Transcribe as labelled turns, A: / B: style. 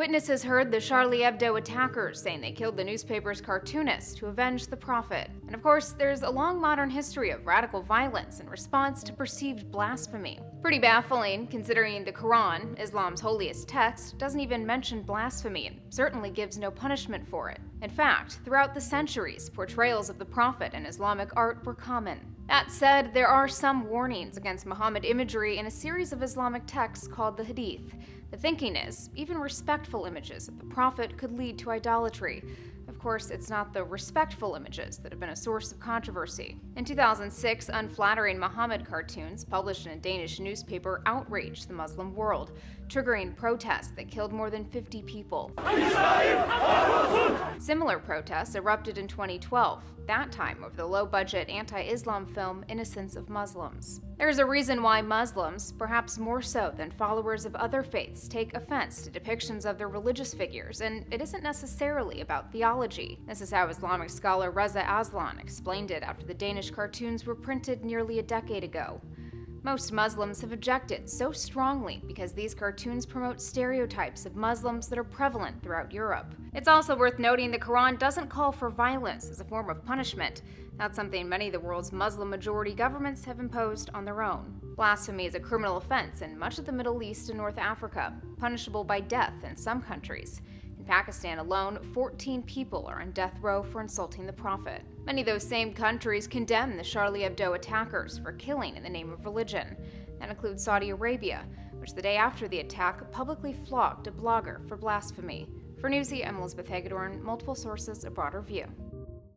A: Witnesses heard the Charlie Hebdo attackers saying they killed the newspaper's cartoonist to avenge the prophet. And of course, there's a long modern history of radical violence in response to perceived blasphemy. Pretty baffling, considering the Quran, Islam's holiest text, doesn't even mention blasphemy and certainly gives no punishment for it. In fact, throughout the centuries, portrayals of the prophet in Islamic art were common. That said, there are some warnings against Muhammad imagery in a series of Islamic texts called the Hadith. The thinking is, even respectful images of the prophet could lead to idolatry. Of course, it's not the respectful images that have been a source of controversy. In 2006, unflattering Muhammad cartoons published in a Danish newspaper outraged the Muslim world, triggering protests that killed more than 50 people. Similar protests erupted in 2012, that time over the low-budget anti-Islam film Innocence of Muslims. There's a reason why Muslims, perhaps more so than followers of other faiths, take offense to depictions of their religious figures, and it isn't necessarily about theology. This is how Islamic scholar Reza Aslan explained it after the Danish cartoons were printed nearly a decade ago. Most Muslims have objected so strongly because these cartoons promote stereotypes of Muslims that are prevalent throughout Europe. It's also worth noting the Quran doesn't call for violence as a form of punishment. That's something many of the world's Muslim-majority governments have imposed on their own. Blasphemy is a criminal offense in much of the Middle East and North Africa, punishable by death in some countries. In Pakistan alone, 14 people are on death row for insulting the prophet. Many of those same countries condemn the Charlie Hebdo attackers for killing in the name of religion. That includes Saudi Arabia, which the day after the attack publicly flogged a blogger for blasphemy. For Newsy, I'm Elizabeth Hagedorn, multiple sources, a broader view.